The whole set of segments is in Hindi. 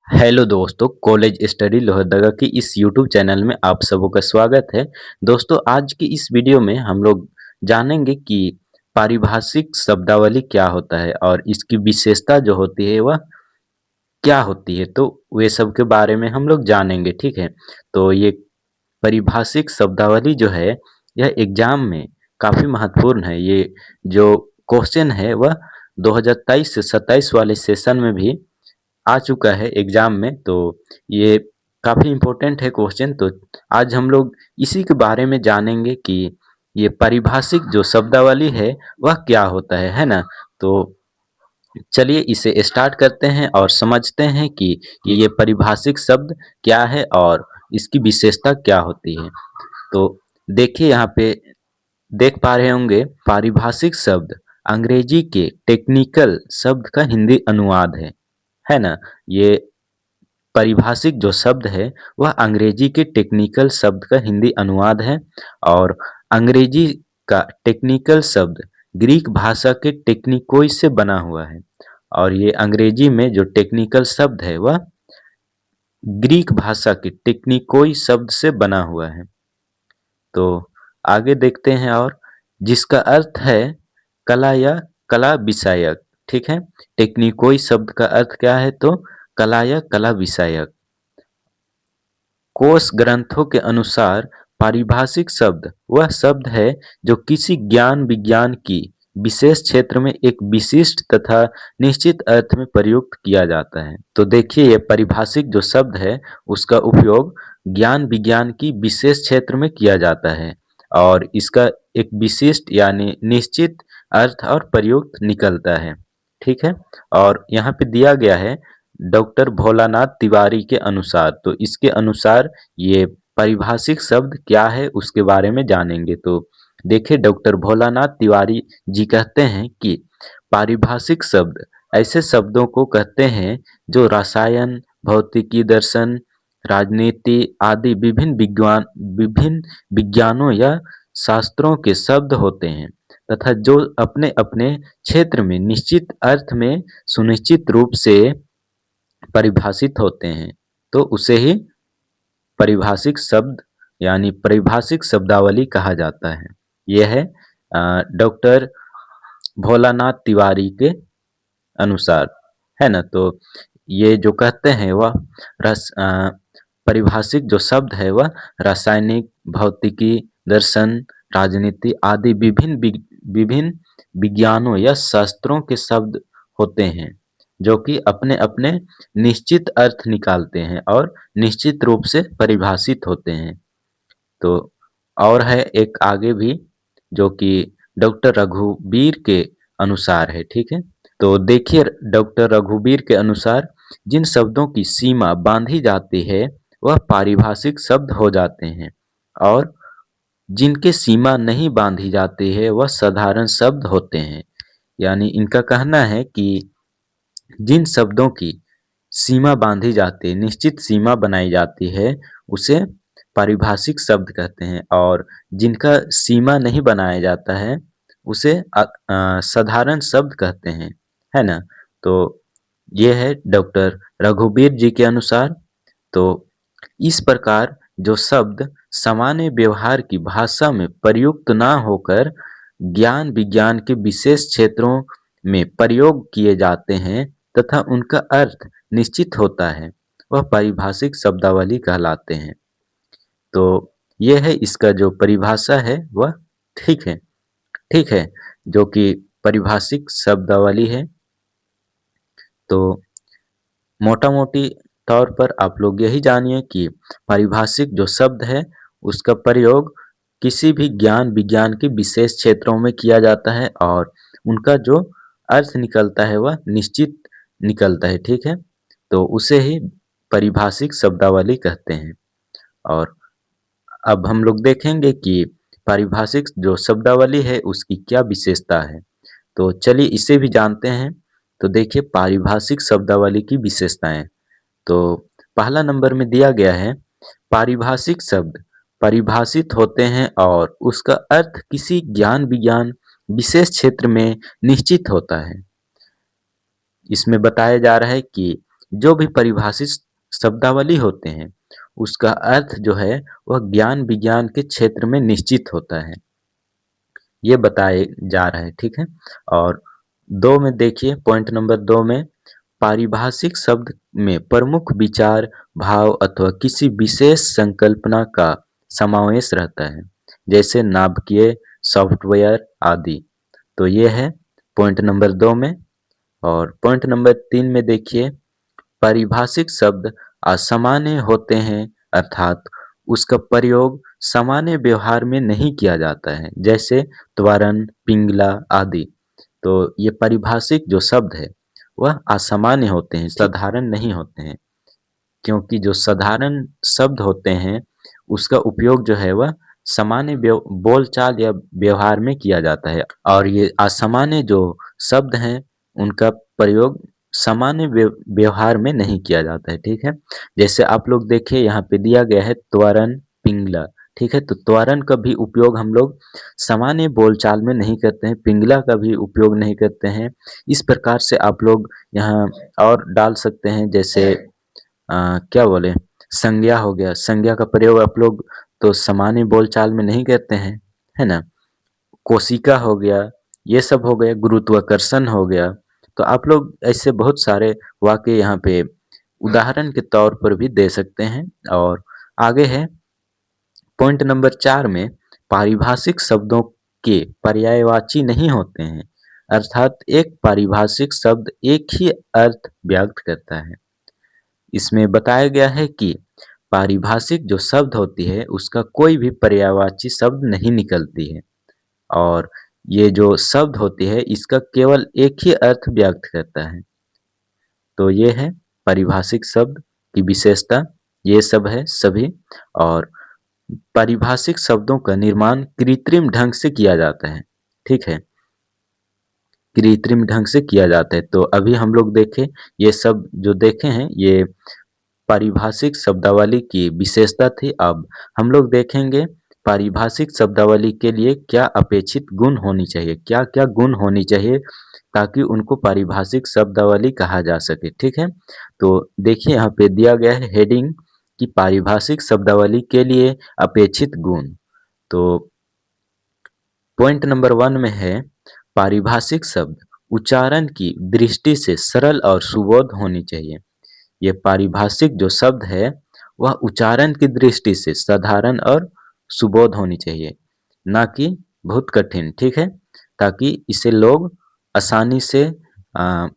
हेलो दोस्तों, कॉलेज स्टडी लोहरदगा की इस यूट्यूब चैनल में आप सबों का स्वागत है। दोस्तों, आज की इस वीडियो में हम लोग जानेंगे कि पारिभाषिक शब्दावली क्या होता है और इसकी विशेषता जो होती है वह क्या होती है। तो वे सब के बारे में हम लोग जानेंगे, ठीक है। तो ये पारिभाषिक शब्दावली जो है यह एग्जाम में काफ़ी महत्वपूर्ण है। ये जो क्वेश्चन है वह 2023 से 27 वाले सेशन में भी आ चुका है एग्जाम में। तो ये काफ़ी इम्पोर्टेंट है क्वेश्चन। तो आज हम लोग इसी के बारे में जानेंगे कि ये पारिभाषिक जो शब्दावली है वह क्या होता है ना। तो चलिए इसे स्टार्ट करते हैं और समझते हैं कि ये पारिभाषिक शब्द क्या है और इसकी विशेषता क्या होती है। तो देखिए यहाँ पे देख पा रहे होंगे, पारिभाषिक शब्द अंग्रेजी के टेक्निकल शब्द का हिंदी अनुवाद है ना। ये पारिभाषिक जो शब्द है वह अंग्रेजी के टेक्निकल शब्द का हिंदी अनुवाद है। और अंग्रेजी का टेक्निकल शब्द ग्रीक भाषा के टेक्निकोई से बना हुआ है। और ये अंग्रेजी में जो टेक्निकल शब्द है वह ग्रीक भाषा के टेक्निकोई शब्द से बना हुआ है। तो आगे देखते हैं, और जिसका अर्थ है कला या कला विषयक, ठीक है। टेक्निकोई शब्द का अर्थ क्या है? तो कला या कला विषयक। कोश ग्रंथों के अनुसार पारिभाषिक शब्द वह शब्द है जो किसी ज्ञान विज्ञान की विशेष क्षेत्र में एक विशिष्ट तथा निश्चित अर्थ में प्रयुक्त किया जाता है। तो देखिए, ये पारिभाषिक जो शब्द है उसका उपयोग ज्ञान विज्ञान की विशेष क्षेत्र में किया जाता है और इसका एक विशिष्ट यानी निश्चित अर्थ और प्रयुक्त निकलता है, ठीक है। और यहाँ पे दिया गया है डॉक्टर भोलानाथ तिवारी के अनुसार। तो इसके अनुसार ये पारिभाषिक शब्द क्या है उसके बारे में जानेंगे। तो देखिए, डॉक्टर भोलानाथ तिवारी जी कहते हैं कि पारिभाषिक शब्द ऐसे शब्दों को कहते हैं जो रसायन, भौतिकी, दर्शन, राजनीति आदि विभिन्न विज्ञानों या शास्त्रों के शब्द होते हैं तथा जो अपने अपने क्षेत्र में निश्चित अर्थ में सुनिश्चित रूप से परिभाषित होते हैं। तो उसे ही परिभाषिक शब्द यानी परिभाषिक शब्दावली कहा जाता है। यह है डॉक्टर भोलानाथ तिवारी के अनुसार, है ना। तो ये जो कहते हैं वह परिभाषिक जो शब्द है वह रासायनिक, भौतिकी, दर्शन, राजनीति आदि विभिन्न विज्ञानों या शास्त्रों के शब्द होते हैं जो कि अपने अपने निश्चित अर्थ निकालते हैं और निश्चित रूप से परिभाषित होते हैं। तो और है एक आगे भी जो कि डॉक्टर रघुवीर के अनुसार है, ठीक है। तो देखिए, डॉक्टर रघुवीर के अनुसार जिन शब्दों की सीमा बांधी जाती है वह पारिभाषिक शब्द हो जाते हैं और जिनके सीमा नहीं बांधी जाती है वह साधारण शब्द होते हैं। यानी इनका कहना है कि जिन शब्दों की सीमा बांधी जाती है, निश्चित सीमा बनाई जाती है, उसे पारिभाषिक शब्द कहते हैं और जिनका सीमा नहीं बनाया जाता है उसे साधारण शब्द कहते हैं, है ना। तो ये है डॉक्टर रघुवीर जी के अनुसार। तो इस प्रकार जो शब्द सामान्य व्यवहार की भाषा में प्रयुक्त ना होकर ज्ञान विज्ञान के विशेष क्षेत्रों में प्रयोग किए जाते हैं तथा उनका अर्थ निश्चित होता है, वह पारिभाषिक शब्दावली कहलाते हैं। तो यह है इसका जो परिभाषा है वह, ठीक है, ठीक है, जो कि पारिभाषिक शब्दावली है। तो मोटा-मोटी तौर पर आप लोग यही जानिए कि पारिभाषिक जो शब्द है उसका प्रयोग किसी भी ज्ञान विज्ञान के विशेष क्षेत्रों में किया जाता है और उनका जो अर्थ निकलता है वह निश्चित निकलता है, ठीक है। तो उसे ही पारिभाषिक शब्दावली कहते हैं। और अब हम लोग देखेंगे कि पारिभाषिक जो शब्दावली है उसकी क्या विशेषता है। तो चलिए इसे भी जानते हैं। तो देखिए, पारिभाषिक शब्दावली की विशेषताएं। तो पहला नंबर में दिया गया है, पारिभाषिक शब्द परिभाषित होते हैं और उसका अर्थ किसी ज्ञान विज्ञान विशेष क्षेत्र में निश्चित होता है। इसमें बताया जा रहा है कि जो भी परिभाषित शब्दावली होते हैं, उसका अर्थ जो है वह ज्ञान विज्ञान के क्षेत्र में निश्चित होता है। ये बताए जा रहा है, ठीक है? और 2 में देखिए, पॉइंट नंबर 2 में पारिभाषिक शब्द में प्रमुख विचार, भाव अथवा किसी विशेष संकल्पना का समावेश रहता है, जैसे नाभिकीय, सॉफ्टवेयर आदि। तो ये है पॉइंट नंबर 2 में। और पॉइंट नंबर 3 में देखिए, पारिभाषिक शब्द असामान्य होते हैं, अर्थात उसका प्रयोग सामान्य व्यवहार में नहीं किया जाता है, जैसे त्वरण, पिंगला आदि। तो ये पारिभाषिक जो शब्द है वह असामान्य होते हैं, साधारण नहीं होते हैं, क्योंकि जो साधारण शब्द होते हैं उसका उपयोग जो है वह सामान्य बोलचाल या व्यवहार में किया जाता है, और ये असामान्य जो शब्द हैं उनका प्रयोग सामान्य व्यवहार में नहीं किया जाता है, ठीक है? जैसे आप लोग देखिए, यहाँ पे दिया गया है त्वरण, पिंगला, ठीक है? तो त्वरण का भी उपयोग हम लोग सामान्य बोलचाल में नहीं करते हैं, पिंगला का भी उपयोग नहीं करते हैं। इस प्रकार से आप लोग यहाँ और डाल सकते हैं, जैसे क्या बोले, संज्ञा हो गया, संज्ञा का प्रयोग आप लोग तो सामान्य बोलचाल में नहीं करते हैं, है ना? कोशिका हो गया, ये सब हो गया, गुरुत्वाकर्षण हो गया। तो आप लोग ऐसे बहुत सारे वाक्य यहाँ पे उदाहरण के तौर पर भी दे सकते हैं। और आगे है पॉइंट नंबर 4 में, पारिभाषिक शब्दों के पर्यायवाची नहीं होते हैं, अर्थात एक पारिभाषिक शब्द एक ही अर्थ व्यक्त करता है। इसमें बताया गया है कि पारिभाषिक जो शब्द होती है उसका कोई भी पर्यायवाची शब्द नहीं निकलती है, और ये जो शब्द होती है इसका केवल एक ही अर्थ व्यक्त करता है। तो ये है पारिभाषिक शब्द की विशेषता, ये सब है सभी। और पारिभाषिक शब्दों का निर्माण कृत्रिम ढंग से किया जाता है, ठीक है? कृत्रिम ढंग से किया जाता है। तो अभी हम लोग देखें, ये सब जो देखे हैं ये पारिभाषिक शब्दावली की विशेषता थी। अब हम लोग देखेंगे पारिभाषिक शब्दावली के लिए क्या अपेक्षित गुण होनी चाहिए, क्या-क्या गुण होनी चाहिए ताकि उनको पारिभाषिक शब्दावली कहा जा सके, ठीक है? तो देखिए, यहाँ पे दिया गया है हेडिंग कि पारिभाषिक शब्दावली के लिए अपेक्षित गुण। तो पॉइंट नंबर 1 में है, पारिभाषिक शब्द उच्चारण की दृष्टि से सरल और सुबोध होनी चाहिए। ये पारिभाषिक जो शब्द है वह उच्चारण की दृष्टि से साधारण और सुबोध होनी चाहिए, ना कि बहुत कठिन, ठीक है? ताकि इसे लोग आसानी से अ,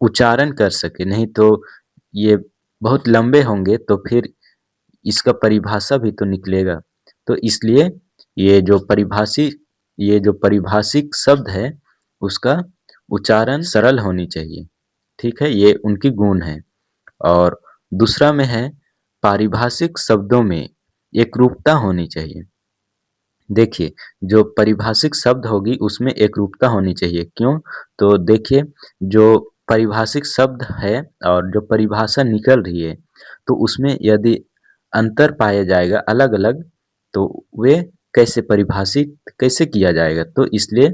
उच्चारण कर सके, नहीं तो ये बहुत लंबे होंगे तो फिर इसका परिभाषा भी तो निकलेगा। तो इसलिए ये जो परिभाषिक शब्द है उसका उच्चारण सरल होनी चाहिए, ठीक है? ये उनकी गुण है। और दूसरा में है, पारिभाषिक शब्दों में एकरूपता होनी चाहिए। देखिए, जो परिभाषिक शब्द होगी उसमें एकरूपता होनी चाहिए। क्यों? तो देखिए, जो परिभाषिक शब्द है और जो परिभाषा निकल रही है, तो उसमें यदि अंतर पाया जाएगा अलग-अलग, तो वे कैसे किया जाएगा? तो इसलिए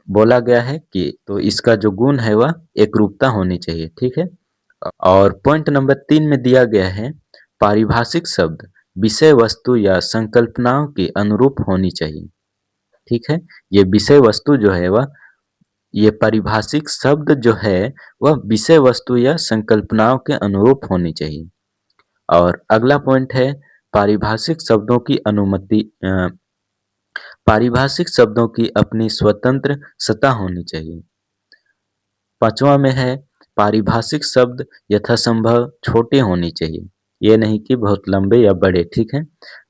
बोला गया है कि तो इसका जो गुण है वह एकरूपता होनी चाहिए, ठीक है? और पॉइंट नंबर 3 में दिया गया है, पारिभाषिक शब्द विषय वस्तु या संकल्पनाओं के अनुरूप होनी चाहिए, ठीक है? ये विषय वस्तु जो है वह ये पारिभाषिक शब्द जो है वह विषय वस्तु या संकल्पनाओं के अनुरूप होनी चाहिए। और अगला पॉइंट है, पारिभाषिक शब्दों की पारिभाषिक शब्दों की अपनी स्वतंत्र सत्ता होनी चाहिए। 5वां में है, पारिभाषिक शब्द यथासंभव छोटे होने चाहिए। ये नहीं कि बहुत लंबे या बड़े, ठीक है?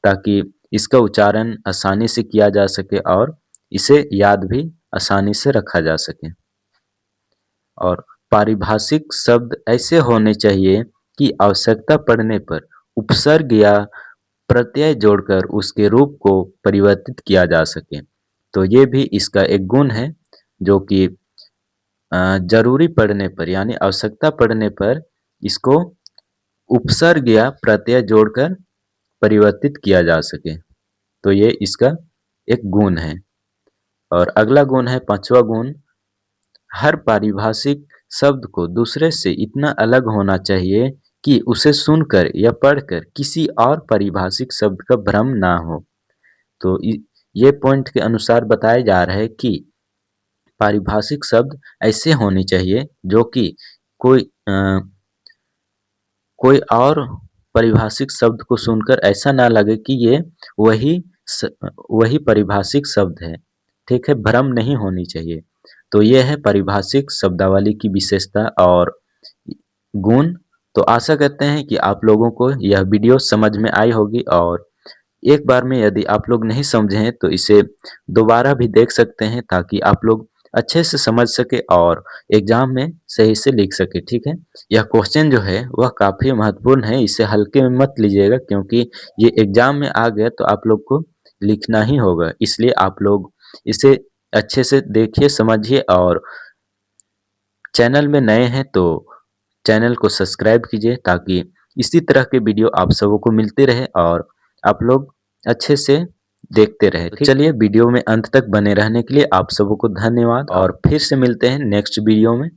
ताकि इसका उच्चारण आसानी से किया जा सके और इसे याद भी आसानी से रखा जा सके। और पारिभाषिक शब्द ऐसे होने चाहिए कि आवश्यकता पड़ने पर उपसर्ग या प्रत्यय जोड़कर उसके रूप को परिवर्तित किया जा सके। तो ये भी इसका एक गुण है, जो कि ज़रूरी पड़ने पर यानी आवश्यकता पड़ने पर इसको उपसर्ग या प्रत्यय जोड़कर परिवर्तित किया जा सके। तो ये इसका एक गुण है। और अगला गुण है 5वां गुण, हर पारिभाषिक शब्द को दूसरे से इतना अलग होना चाहिए कि उसे सुनकर या पढ़कर किसी और पारिभाषिक शब्द का भ्रम ना हो। तो ये पॉइंट के अनुसार बताया जा रहा है कि पारिभाषिक शब्द ऐसे होने चाहिए जो कि कोई कोई और पारिभाषिक शब्द को सुनकर ऐसा ना लगे कि ये वही स वही पारिभाषिक शब्द है, ठीक है? भ्रम नहीं होनी चाहिए। तो ये है पारिभाषिक शब्दावली की विशेषता और गुण। तो आशा करते हैं कि आप लोगों को यह वीडियो समझ में आई होगी और एक बार में यदि आप लोग नहीं समझे हैं तो इसे दोबारा भी देख सकते हैं ताकि आप लोग अच्छे से समझ सके और एग्जाम में सही से लिख सके, ठीक है? यह क्वेश्चन जो है वह काफ़ी महत्वपूर्ण है, इसे हल्के में मत लीजिएगा क्योंकि ये एग्जाम में आ गया तो आप लोग को लिखना ही होगा। इसलिए आप लोग इसे अच्छे से देखिए, समझिए और चैनल में नए हैं तो चैनल को सब्सक्राइब कीजिए ताकि इसी तरह के वीडियो आप सबों को मिलते रहे और आप लोग अच्छे से देखते रहे। तो चलिए वीडियो में अंत तक बने रहने के लिए आप सबों को धन्यवाद और फिर से मिलते हैं नेक्स्ट वीडियो में।